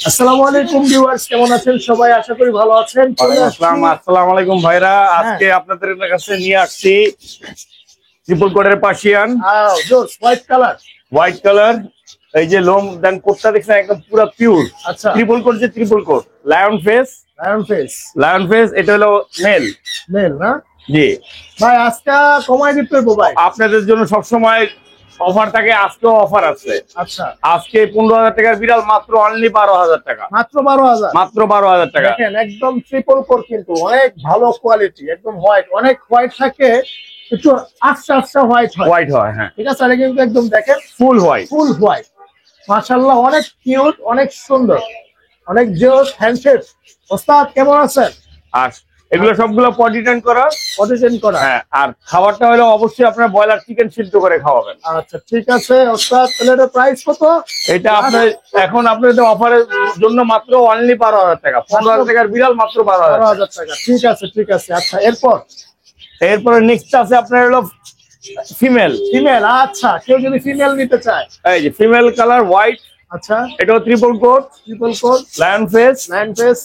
আসসালামু আলাইকুম ভিউয়ার্স, কেমন আছেন সবাই? আশা করি ভালো আছেন। আসসালামু আলাইকুম ভাইরা, আজকে আপনাদের কাছে নিয়ে আসছি ট্রিপল কোটের পার্সিয়ান হোয়াইট কালার। এই যে লোম দেন কোটটা দেখছেন একদম পুরো পিওর। আচ্ছা, ট্রিপল কোট যে triple coat lion face. Lion face এটা হলো মেল। মেল না? জি ভাই আজকে কমাই দিতে হবে ভাই, আপনাদের জন্য সব সময় অফার থাকে, আজকেও অফার আছে। আচ্ছা, আজকে 15,000 টাকার বিড়াল মাত্র অনলি 12,000 টাকা। মাত্র 12,000। মাত্র 12,000 টাকা। দেখেন একদম ট্রিপল কোট, কিন্তু অনেক ভালো কোয়ালিটি, একদম হোয়াইট। অনেক হোয়াইট থাকে, একটু আস্তে আস্তে হোয়াইট হয়। হোয়াইট হয়, হ্যাঁ ঠিক আছে, এটা কিন্তু একদম দেখেন ফুল হোয়াইট। ফুল হোয়াইট। মাশাআল্লাহ, অনেক কিউট, অনেক সুন্দর, অনেক জোস হ্যান্ডশেপ। ওস্তাদ কেমন আছেন? আর এগুলো সবগুলো পটিটেন করা। হ্যাঁ, আর খাবারটা হলো অবশ্যই আপনার ব্রয়লার চিকেন সিদ্ধ করে খাওয়াবেন। আচ্ছা ঠিক আছে ওস্তাদ, তাহলে এটার প্রাইস কত? এটা আপনার এখন আপনাদের অফারের জন্য মাত্র অনলি 12,000 টাকা। 15,000 টাকার বিড়াল মাত্র 12,000 টাকা। ঠিক আছে ঠিক আছে। আচ্ছা, এরপরে নেক্সট আছে আপনার হলো ফিমেল। আচ্ছা, কেউ যদি ফিমেল নিতে চায়, এই যে ফিমেল কালার হোয়াইট। আচ্ছা, এটা triple coat lion face.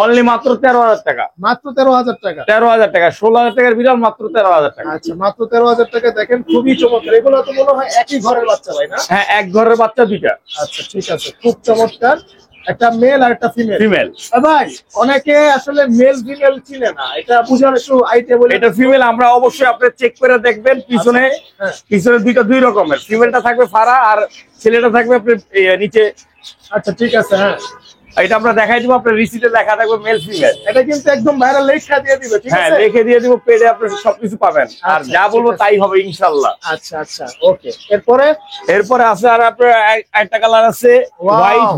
Only মাত্র 13,000 টাকা। মাত্র 13,000 টাকা। 13,000 টাকা। 16,000 টাকার বিড়াল মাত্র 13,000 টাকা। আচ্ছা, মাত্র 13,000 টাকা। দেখেন খুবই চমৎকার। এগুলো তো মনে হয় একই ঘরের বাচ্চা, ভাই না? হ্যাঁ, এক ঘরের বাচ্চা দুইটা। আচ্ছা ঠিক আছে, খুব চমৎকার। একটা মেল আর একটা ফিমেল। ভাই অনেকে আসলে মেল ফিমেল চিনে না, এটা বুঝার একটু আইডিয়া বলে। এটা ফিমেল, আমরা অবশ্যই আপনি চেক করে দেখবেন পিছনে। হ্যাঁ। পিছনে দুই রকমের, ফিমেলটা থাকবে ফাড়া আর ছেলেটা থাকবে আপনার নিচে। আচ্ছা ঠিক আছে, হ্যাঁ এটা আমরা দেখাই দিব, আপনার রিসিটে লেখা থাকবে মেল ফিমেল। এটা কিন্তু একদম ভাইরাল লেখা দিয়ে দিবে, ঠিক হ্যাঁ, আছে? লিখে দিয়ে দিব, পেজে আপনি সবকিছু পাবেন। আর আচ্ছা, যা ঠিক বলবো আছে। তাই হবে ইনশাআল্লাহ। আচ্ছা আচ্ছা, ওকে। এরপরে আছে আর আপনার একটা কালার আছে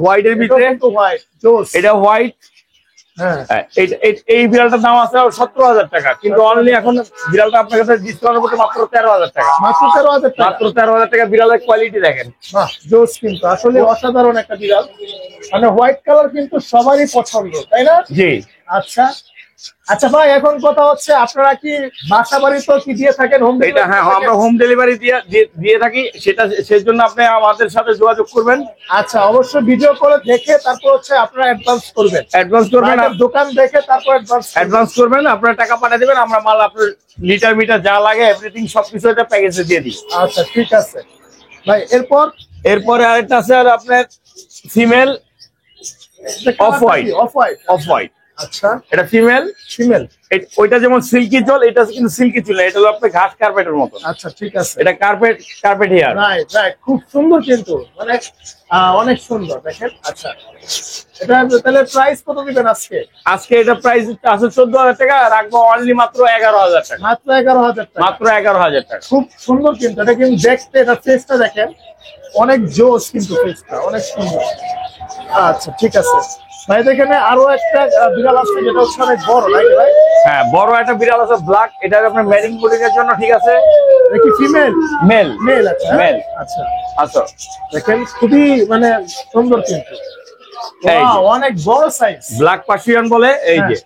হোয়াইটের ভিতরে। এটা হোয়াইট। হ্যাঁ, এই বিড়ালটার দাম আছে 17,000 টাকা, কিন্তু অনলি এখন বিড়ালটা আপনার কাছে ডিসকাউন্ট করতে মাত্র 13,000 টাকা। মাত্র 13,000 টাকা। মাত্র 13,000 টাকা। বিড়ালের কোয়ালিটি দেখেন, বাহ, জোস। কিন্তু আসলে অসাধারণ একটা বিড়াল। মানে হোয়াইট কালার কিন্তু সবারই পছন্দ, তাই না? জি। আচ্ছা আচ্ছা ভাই, এখন কথা হচ্ছে আপনারা কি বাসা বাড়িতেও কি দিয়ে থাকেন হোম এটা? হ্যাঁ, আমরা হোম ডেলিভারি দিয়ে থাকি। সেই জন্য আপনি আমাদের সাথে যোগাযোগ করবেন। আচ্ছা, অবশ্যই ভিডিও কলে দেখে তারপর হচ্ছে আপনারা অ্যাডভান্স করবেন। আর দোকান দেখে তারপর অ্যাডভান্স করবেন। আপনার টাকা পাঠিয়ে দেবেন, আমরা মাল আপনার লিটার মিটার যা লাগে এভরিথিং সবকিছু এটা প্যাকেজে দিয়ে দিই। আচ্ছা ঠিক আছে ভাই। এরপরে আরেকটা আছে আর আপনার ফিমেল অফ হোয়াইট। আচ্ছা, এটা ফিমেল। ওইটা যেমন সিল্কি চল, এটা কিন্তু সিল্কি চুল না, এটা হলো আপনার ঘাস কার্পেটের মতো। আচ্ছা ঠিক আছে। এটা কার্পেট হেয়ার। রাইট, খুব সুন্দর কিন্তু, মানে অনেক সুন্দর দেখেন। আচ্ছা, এটা তাহলে প্রাইস কত দিবেন আজকে এটা প্রাইস আছে 14,000 টাকা, রাখবো অনলি মাত্র 11,000 টাকা। মাত্র 11,000 টাকা। মাত্র 11,000 টাকা। খুব সুন্দর কিন্তু, এটা কিন্তু দেখতে, এটা ফেসটা দেখেন অনেক জোস, কিন্তু ফেসটা অনেক সুন্দর। আচ্ছা ঠিক আছে ভাই, দেখেন আরো একটা বিড়াল আছে যেটা হচ্ছে অনেক বড়, নাকি ভাই? হ্যাঁ, বড় একটা বিড়াল আছে ব্ল্যাক। এটা আপনার ম্যারিং ব্রিডিং এর জন্য, ঠিক আছে? কি ফিমেল? মেল। আচ্ছা মেল। আচ্ছা আচ্ছা, দেখেন খুবই মানে সুন্দর কিন্তু, অনেক বড় সাইজ। ব্ল্যাক পার্সিয়ান বলে। এই যে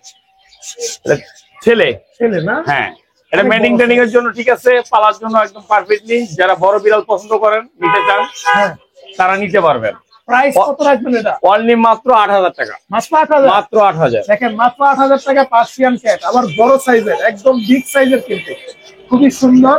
ছেলে না? হ্যাঁ, এটা ম্যাটিং ট্রেনিং এর জন্য, ঠিক আছে? পালার জন্য একদম পারফেক্টলি। যারা বড় বিড়াল পছন্দ করেন, নিতে চান, তারা নিতে পারবেন। প্রাইস কত রাখবেন এটা? অনলি মাত্র 8,000 টাকা। মাত্র 8,000? মাত্র 8,000। দেখেন মাত্র 8,000 টাকা পার্সিয়ান ক্যাট, আবার বড় সাইজের, একদম বিগ সাইজের, কিন্তু খুবই সুন্দর।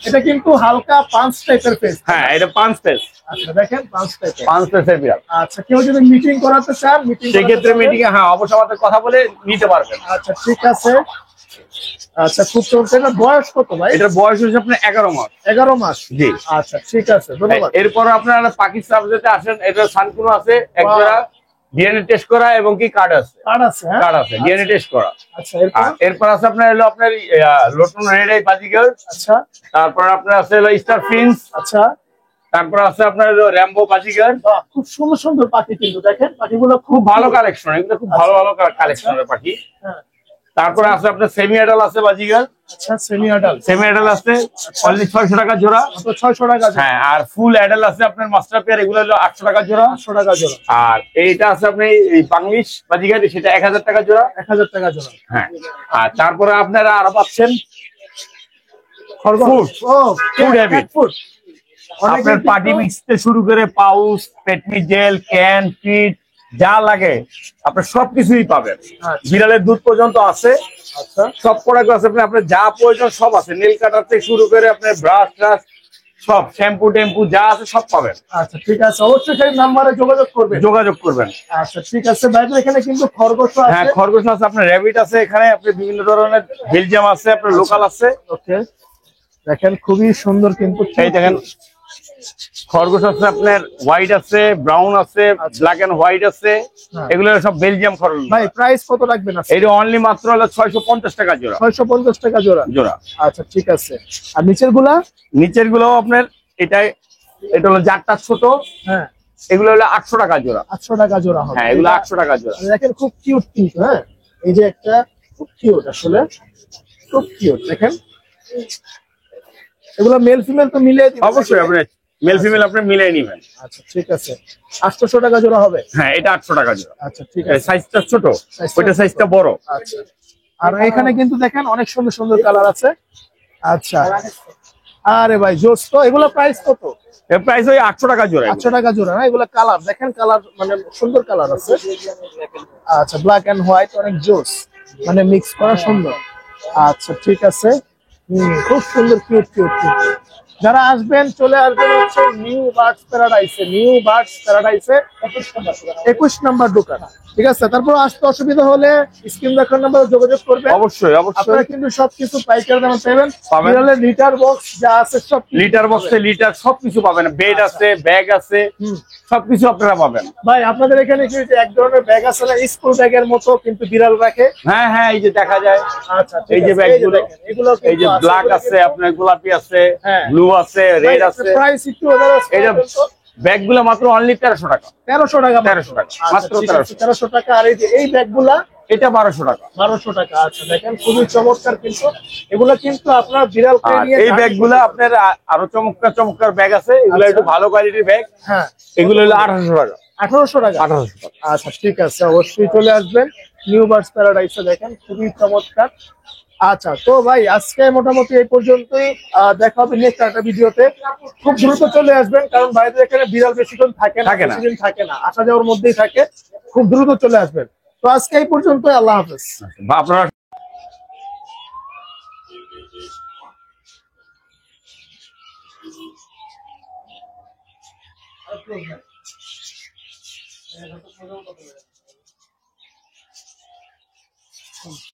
এটা কিন্তু হালকা পাঁচ টাইপের ফেস। হ্যাঁ, এটা পাঁচ ফেস। আচ্ছা দেখেন পাঁচ ফেসের বিড়াল। আচ্ছা, কেউ যদি মিটিং করাতে চান, সেক্ষেত্রে মিটিং এ হ্যাঁ অবশ্যই আমাদের কথা বলে নিতে পারবেন। আচ্ছা ঠিক আছে। আচ্ছা, খুব চমৎকার। এটা বয়স কত ভাই? এটার বয়স হচ্ছে আপনার 11 মাস। 11 মাস? জি। আচ্ছা ঠিক আছে, ধন্যবাদ। এরপর আপনারা পাকিস্তান যেতে আসেন, এটা সানকুনো আছে এক জোড়া, ডিএনএ টেস্ট করা এবং কি কার্ড আছে ডিএনএ টেস্ট করা। আচ্ছা, এরপর আছে আপনার হলো আপনার লোটন রেড আই বাজিগার। আচ্ছা, তারপর আপনার আছে হলো স্টার ফিন্স। আচ্ছা, তারপর আছে আপনার হলো র্যাম্বো বাজিগার। খুব সুন্দর সুন্দর পাখি কিন্তু, দেখেন পাখিগুলো খুব ভালো কালেকশন, এগুলো খুব ভালো কালেকশনের পাখি। তারপরে আছে আপনার সেমি অ্যাডাল আছে বাজিগার। আচ্ছা, সেমি অ্যাডাল আছে অনলি 600 টাকা জোড়া। 600 টাকা? হ্যাঁ, আর ফুল অ্যাডাল আছে আপনার মাস্টার পেয়ার, এগুলো হলো 800 টাকা জোড়া। 800 টাকা জোড়া। আর এইটা আছে আপনি বাংলিশ বাজিগার, সেটা 1,000 টাকা জোড়া। 1,000 টাকা জোড়া। হ্যাঁ, আর তারপরে আপনারা আরো পাচ্ছেন আপনার পার্টি মিক্স থেকে শুরু করে পাউচ, পেটমি জেল, ক্যান, ফিট, যা লাগে আপনার সবকিছুই পাবেন। আচ্ছা। বিড়ালের দুধ পর্যন্ত আছে। আচ্ছা সব প্রোডাক্ট আছে, আপনার যা প্রয়োজন সব আছে। নেল কাটার থেকে শুরু করে আপনার ব্রাশ ট্রাশ সব, শ্যাম্পু টেম্পু যা আছে সব পাবেন। আচ্ছা ঠিক আছে, অবশ্যই সেই নাম্বারে যোগাযোগ করবেন। আচ্ছা ঠিক আছে ভাই, এখানে কিন্তু খরগোশ হ্যাঁ, আছে। খরগোশ আছে, আপনার র্যাবিট আছে এখানে, আপনি বিভিন্ন ধরনের বেলজিয়াম আছে, আপনার লোকাল আছে। ওকে, দেখেন খুবই সুন্দর কিন্তু। এই দেখেন খরগোশ আছে, আপনার হোয়াইট আছে, ব্রাউন আছে, ব্ল্যাক এন্ড হোয়াইট আছে। হ্যাঁ। এগুলো সব বেলজিয়াম খরগোশ। ভাই প্রাইস কত রাখবেন? এটা অনলি মাত্র হলো 650 টাকা জোড়া। 650 টাকা জোড়া। আচ্ছা ঠিক আছে। আর নিচের গুলো আপনার এটা হলো জাতটা ছোট। হ্যাঁ, এগুলো হলো 800 টাকা জোড়া। 800 টাকা জোড়া হবে। হ্যাঁ, এগুলো 800 টাকা জোড়া। দেখেন খুব কিউট কিন্তু। হ্যাঁ, এই যে একটা খুব কিউট, আসলে খুব কিউট। দেখেন এগুলো মেল ফিমেল তো মিলিয়ে দিবেন? অবশ্যই, আপনি মেল ফিমেল আপনি মিলিয়ে নেবেন। আচ্ছা ঠিক আছে, 800 টাকা জোড়া হবে। হ্যাঁ, এটা 800 টাকা জোড়া। আচ্ছা ঠিক আছে, সাইজটা ছোট, ওইটা সাইজটা বড়। আচ্ছা, আর এখানে কিন্তু দেখেন অনেক সুন্দর সুন্দর কালার আছে। আচ্ছা, আরে ভাই জোস তো। এগুলো প্রাইস কত? এর প্রাইস ওই 800 টাকা জোড়া। 800 টাকা জোড়া না? এগুলো কালার দেখেন, কালার মানে সুন্দর কালার আছে। আচ্ছা, ব্ল্যাক এন্ড হোয়াইট, অনেক জোস, মানে মিক্স করা সুন্দর। আচ্ছা ঠিক আছে, খুব সুন্দর, কিউট কিউট কিউট। যারা আসবেন চলে আসবেন হচ্ছে নিউ বার্ডস প্যারাডাইসে। 21 নম্বর দোকান। ঠিক আছে, তারপর আসতে অসুবিধা হলে স্ক্রিন দেখার নাম্বারে যোগাযোগ করবেন। অবশ্যই আপনারা কিন্তু সবকিছু পাইকারি দামে পাবেন। বিড়ালের লিটার বক্স যা আছে সব, লিটার বক্সে লিটার সবকিছু পাবেন। বেড আছে, ব্যাগ আছে, সবকিছু আপনারা পাবেন। ভাই আপনাদের এখানে কি এক ধরনের ব্যাগ আছে না, স্কুল ব্যাগের মতো কিন্তু বিড়াল রাখে? হ্যাঁ হ্যাঁ, এই যে দেখা যায়। আচ্ছা, এই যে ব্যাগগুলো, এই যে ব্ল্যাক আছে, আপনার গোলাপি আছে, ব্লু আছে, রেড আছে। প্রাইস একটু এটা ব্যাগগুলো মাত্র অনলি 1300 টাকা। 1300 টাকা? 1300 টাকা মাত্র। 1300 টাকা। আর এই যে এই ব্যাগগুলা, এটা 1200 টাকা। 1200 টাকা। আচ্ছা দেখেন খুবই চমৎকার কিন্তু। এগুলা কিন্তু আপনার বিড়ালকে নিয়ে, এই ব্যাগগুলো আপনার আরো চমৎকার চমৎকার ব্যাগ আছে, এগুলো একটু ভালো কোয়ালিটির ব্যাগ। হ্যাঁ, এগুলো হলো 1800 টাকা। 1800 টাকা? 1800 টাকা। আচ্ছা ঠিক আছে, অবশ্যই চলে আসবেন নিউ বার্ডস প্যারাডাইসে। দেখেন খুবই চমৎকার। আচ্ছা তো ভাই আজকে মোটামুটি এই পর্যন্তই। দেখা হবে নেক্সট একটা ভিডিওতে। খুব দ্রুত চলে আসবেন, কারণ বাইরে এখানে বিড়াল বেশিক্ষণ থাকে না, বেশিদিন থাকে না, আসা যাওয়ার মধ্যেই থাকে। খুব দ্রুত চলে আসবেন। তো আজকে এই পর্যন্তই, আল্লাহ হাফেজ। আপনারা